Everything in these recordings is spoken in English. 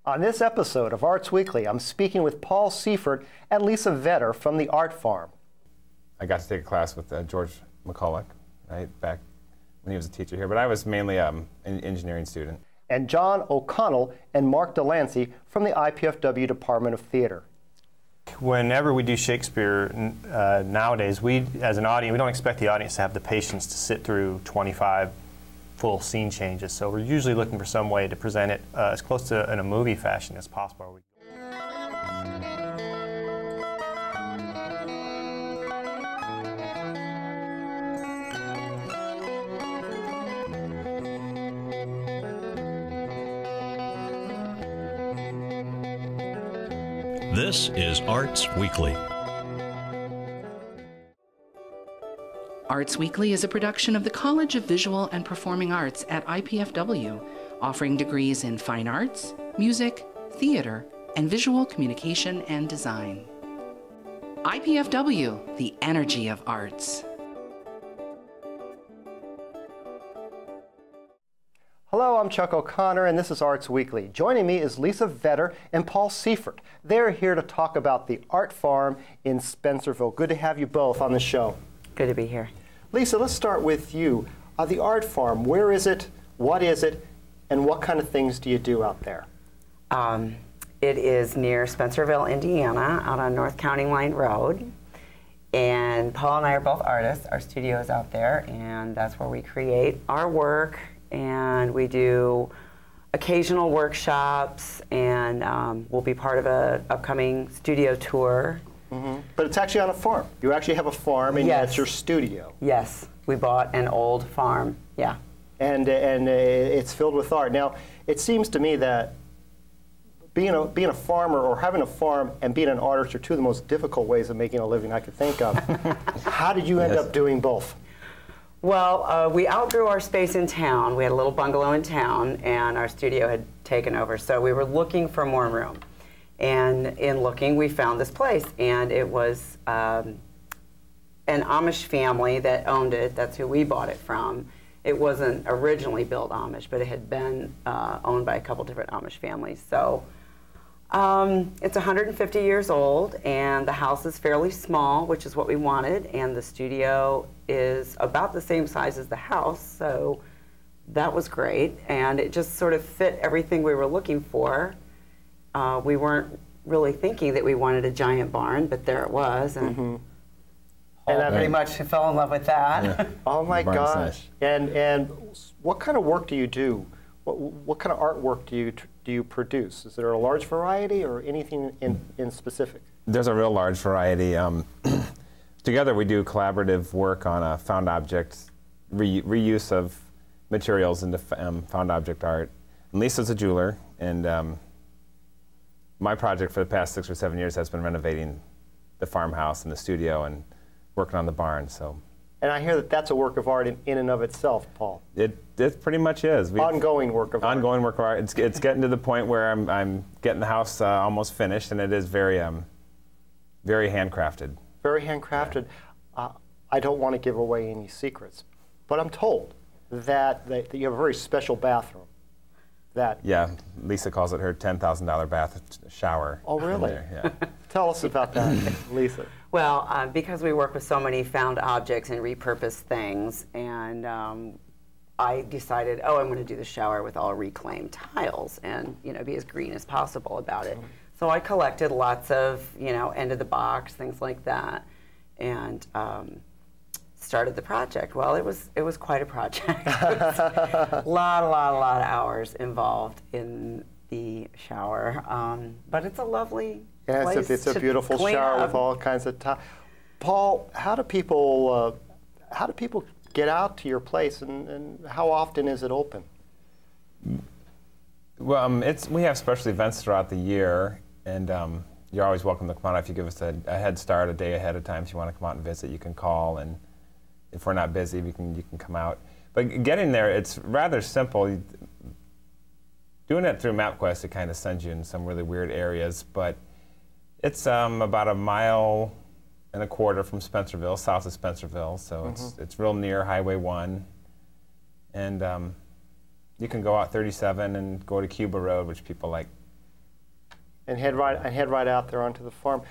On this episode of Arts Weekly, I'm speaking with Paul Siefert and Lisa Vetter from the Art Farm. I got to take a class with George McCulloch, right, back when he was a teacher here, but I was mainly an engineering student. And John O'Connell and Mark Delancey from the IPFW Department of Theater. Whenever we do Shakespeare nowadays, we, as an audience, we don't expect the audience to have the patience to sit through 25 full scene changes. So we're usually looking for some way to present it as close to in a movie fashion as possible. This is Arts Weekly. Arts Weekly is a production of the College of Visual and Performing Arts at IPFW, offering degrees in fine arts, music, theater, and visual communication and design. IPFW, the energy of arts. Hello, I'm Chuck O'Connor, and this is Arts Weekly. Joining me is Lisa Vetter and Paul Siefert. They're here to talk about the Art Farm in Spencerville. Good to have you both on the show. Good to be here. Lisa, let's start with you. The Art Farm, where is it, and what kind of things do you do out there? It is near Spencerville, Indiana, out on North County Line Road. And Paul and I are both artists. Our studio is out there, and that's where we create our work. And we do occasional workshops, and we'll be part of an upcoming studio tour. Mm-hmm. But it's actually on a farm. You actually have a farm, and yes. That's your studio. Yes, we bought an old farm, yeah. And it's filled with art. Now, it seems to me that being a farmer or having a farm and being an artist are two of the most difficult ways of making a living I could think of. How did you end up doing both? Well, we outgrew our space in town. We had a little bungalow in town, and our studio had taken over. So we were looking for more room. And in looking, we found this place. And it was an Amish family that owned it. That's who we bought it from. It wasn't originally built Amish, but it had been owned by a couple different Amish families. So it's 150 years old, and the house is fairly small, which is what we wanted, and the studio is about the same size as the house, so that was great, and it just sort of fit everything we were looking for. We weren't really thinking that we wanted a giant barn, but there it was, and and I pretty much fell in love with that. Yeah. Oh my gosh! Nice. And what kind of work do you do? What kind of artwork do you produce? Is there a large variety or anything in specific? There's a real large variety. Together we do collaborative work on found object, reuse of materials into found object art. And Lisa's a jeweler, and my project for the past 6 or 7 years has been renovating the farmhouse and the studio and working on the barn. So. And I hear that that's a work of art in and of itself, Paul. It pretty much is. Ongoing work of art. Ongoing work of art. It's getting to the point where I'm getting the house almost finished, and it is very very handcrafted. Very handcrafted. Yeah. I don't want to give away any secrets, but I'm told that you have a very special bathroom. Yeah, Lisa calls it her $10,000 bath shower. Oh, really? Yeah. Tell us about that, Lisa. Well, because we work with so many found objects and repurposed things, and I decided, I'm going to do the shower with all reclaimed tiles and, be as green as possible about it. So I collected lots of, end of the box, things like that, and started the project. Well, it was quite a project. A lot of hours involved in the shower, but it's a lovely place. It's a beautiful shower with all kinds of tiles. Paul, how do people get out to your place, and how often is it open? Well, we have special events throughout the year, and you're always welcome to come out. If you give us a head start, a day ahead of time, if you want to come out and visit, you can call, and if we're not busy, you can come out. But getting there, it's rather simple. Doing it through MapQuest, it kind of sends you in some really weird areas, but it's about 1.25 miles from Spencerville, south of Spencerville, so it's real near Highway 1. And you can go out 37 and go to Cuba Road, which people like And head right out there onto the farm.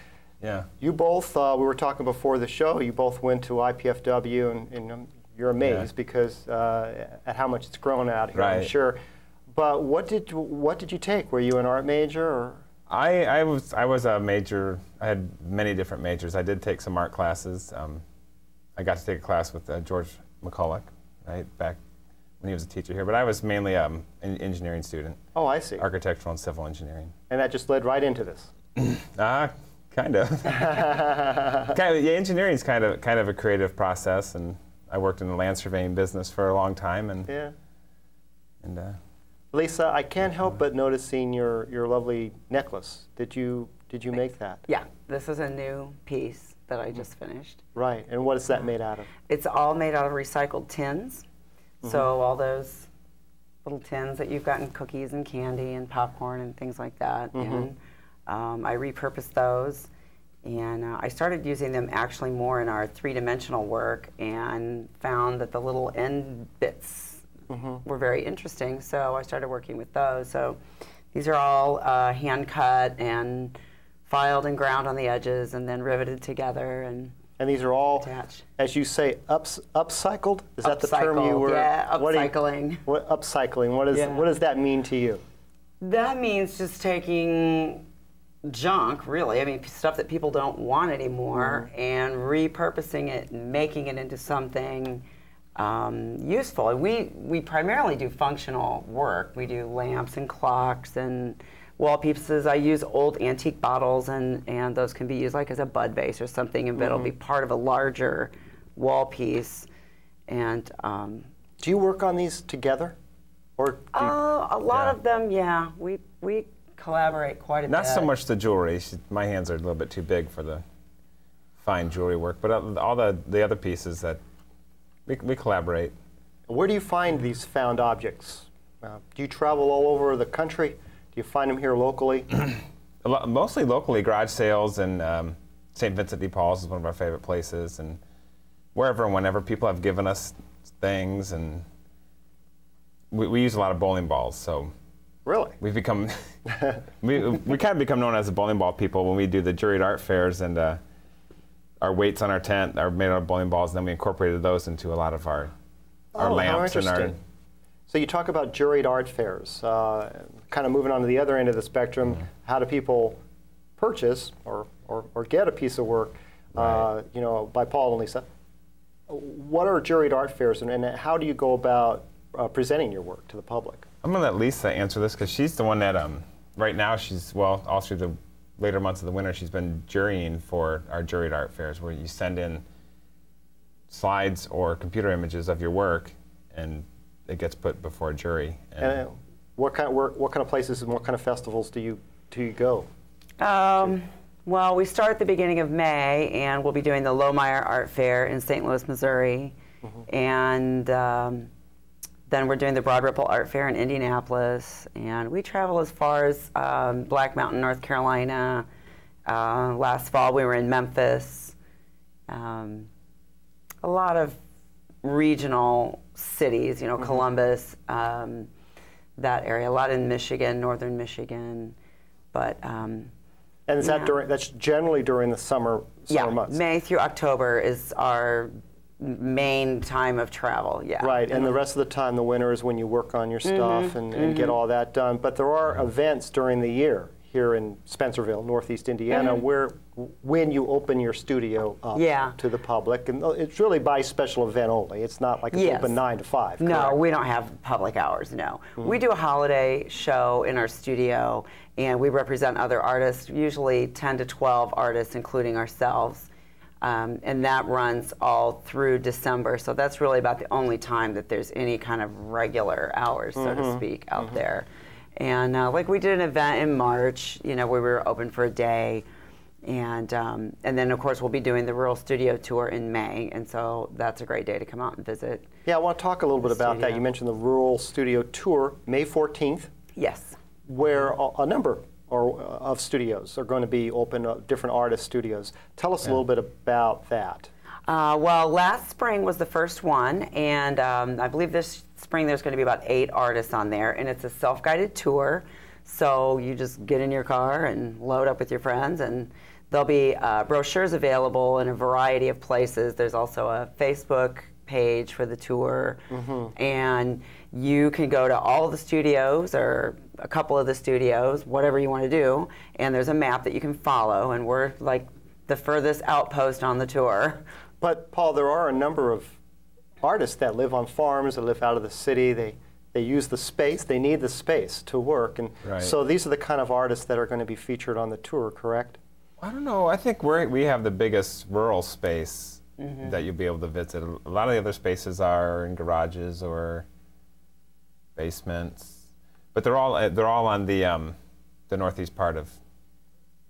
Yeah. You both, we were talking before the show, you both went to IPFW, and you're amazed because at how much it's grown out here, I'm sure. But what did you take? Were you an art major? Or? I was a major. I had many different majors. I did take some art classes. I got to take a class with George McCulloch, right, back when he was a teacher here. But I was mainly an engineering student. Oh, I see. Architectural and civil engineering. And that just led right into this. Kind of. Yeah, engineering is kind of a creative process, and I worked in the land surveying business for a long time, and Lisa, I can't help but noticing your lovely necklace. Did you make that? Yeah, this is a new piece that I just finished. Right, and what is that made out of? It's all made out of recycled tins. So all those little tins that you've gotten cookies and candy and popcorn and things like that. And I repurposed those, and I started using them actually more in our three-dimensional work, and found that the little end bits were very interesting, so I started working with those. So these are all hand cut and filed and ground on the edges and then riveted together. And these are all, attached. As you say, upcycled? Is that the term you were? Yeah, upcycling. Upcycling, what does that mean to you? That means just taking junk, really, I mean, stuff that people don't want anymore, and repurposing it and making it into something useful. And we primarily do functional work. We do lamps and clocks and wall pieces. I use old antique bottles, and those can be used like as a bud vase or something, and it'll be part of a larger wall piece. And do you work on these together, or a lot of them? Yeah, we collaborate quite a bit. Not so much the jewelry. My hands are a little bit too big for the fine jewelry work, but all the other pieces that we collaborate. Where do you find these found objects? Do you travel all over the country? Do you find them here locally? Mostly locally, garage sales, and St. Vincent de Paul's is one of our favorite places, and wherever and whenever people have given us things, and we use a lot of bowling balls, so really we've become we kind of become known as the bowling ball people when we do the juried art fairs, and our weights on our tent are made out of bowling balls, and then we incorporated those into a lot of our lamps and our. So you talk about juried art fairs, kind of moving on to the other end of the spectrum. How do people purchase or get a piece of work, by Paul and Lisa? What are juried art fairs, and how do you go about presenting your work to the public? I'm going to let Lisa answer this, because she's the one that, right now, all through the later months of the winter, she's been jurying for our juried art fairs, where you send in slides or computer images of your work, and it gets put before a jury. And what kind of places and what kind of festivals do you go? Well, we start at the beginning of May, and we'll be doing the Lohmeyer Art Fair in St. Louis, Missouri, and then we're doing the Broad Ripple Art Fair in Indianapolis, and we travel as far as Black Mountain, North Carolina. Last fall we were in Memphis. A lot of regional cities, Columbus, that area. A lot in Michigan, northern Michigan, but. And is that's generally during the summer months? May through October is our main time of travel, Right, and the rest of the time, the winter, is when you work on your stuff and get all that done. But there are events during the year here in Spencerville, Northeast Indiana, when you open your studio up to the public. And it's really by special event only. It's not like it's open 9 to 5. No, correct? we don't have public hours, no. We do a holiday show in our studio, and we represent other artists, usually 10 to 12 artists, including ourselves. And that runs all through December, so that's really about the only time that there's any kind of regular hours, so to speak, out there. And like we did an event in March, where we were open for a day, and then of course we'll be doing the Rural Studio Tour in May, and so that's a great day to come out and visit. Yeah, I want to talk a little bit about that. You mentioned the Rural Studio Tour, May 14th. Yes. Where a number of studios are going to be open, different artist studios. Tell us a little bit about that. Well, last spring was the first one, and I believe this spring there's going to be about 8 artists on there, and it's a self-guided tour. So you just get in your car and load up with your friends, and there'll be brochures available in a variety of places. There's also a Facebook page for the tour, and you can go to all of the studios or a couple of the studios, whatever you want to do, and there's a map that you can follow, and we're like the furthest outpost on the tour. But Paul, there are a number of artists that live on farms, that live out of the city. They use the space, they need the space to work, and so these are the kind of artists that are going to be featured on the tour, correct? I don't know. I think we have the biggest rural space that you'll be able to visit. A lot of the other spaces are in garages or basements, but they're all on the northeast part of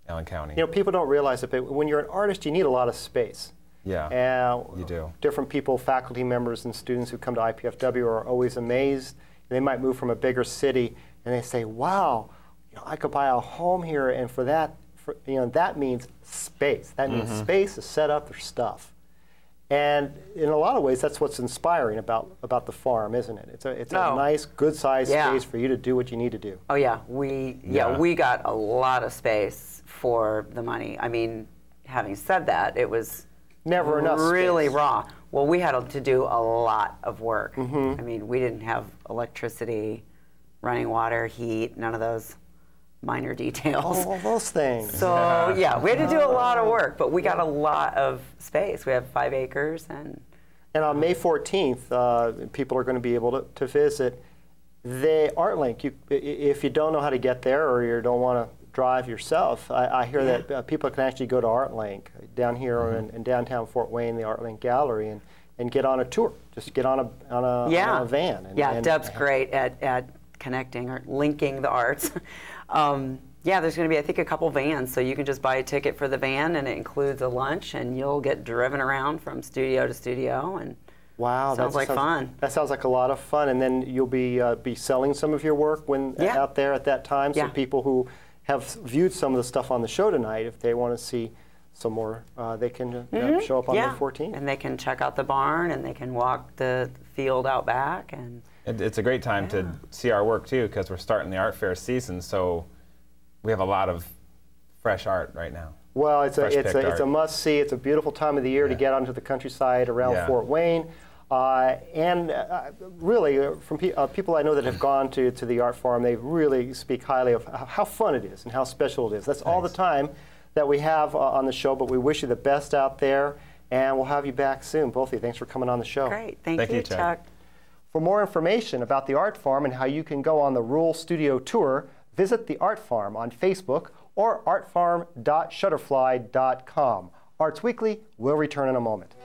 Allen County. You know, people don't realize it, but when you're an artist, you need a lot of space. Yeah, you do. Different people, faculty members and students who come to IPFW are always amazed. They might move from a bigger city, and they say, "Wow, you know, I could buy a home here," and for that, you know, that means space. That means space to set up their stuff. And in a lot of ways, that's what's inspiring about the farm, isn't it? It's a nice, good-sized space for you to do what you need to do. Oh yeah, we got a lot of space for the money. I mean, having said that, it was never enough really space. Raw. Well, we had to do a lot of work. I mean, we didn't have electricity, running water, heat, none of those minor details. All those things. So yeah, we had to do a lot of work, but we got a lot of space. We have 5 acres, and on May 14th, people are going to be able to visit the ArtLink. If you don't know how to get there, or you don't want to drive yourself, I hear that people can actually go to ArtLink down here in downtown Fort Wayne, the ArtLink Gallery, and get on a tour. Just get on a van. And Deb's great at connecting or linking the arts. There's going to be, I think, a couple vans, so you can just buy a ticket for the van, and it includes a lunch, and you'll get driven around from studio to studio. And wow, sounds like fun. That sounds like a lot of fun. And then you'll be selling some of your work out there at that time. So people who have viewed some of the stuff on the show tonight, if they want to see some more, they can show up on May 14th. And they can check out the barn, and they can walk the field out back. And it's a great time to see our work too, because we're starting the art fair season, so we have a lot of fresh art right now. Well, it's a must-see. It's a beautiful time of the year to get onto the countryside around Fort Wayne. Really, from people I know that have gone to the art farm, they really speak highly of how fun it is and how special it is. That's all the time that we have on the show, but we wish you the best out there, and we'll have you back soon, both of you. Thanks for coming on the show. Great. Thank you, Chuck. For more information about the Art Farm and how you can go on the Rural Studio Tour, visit the Art Farm on Facebook or artfarm.shutterfly.com. Arts Weekly will return in a moment.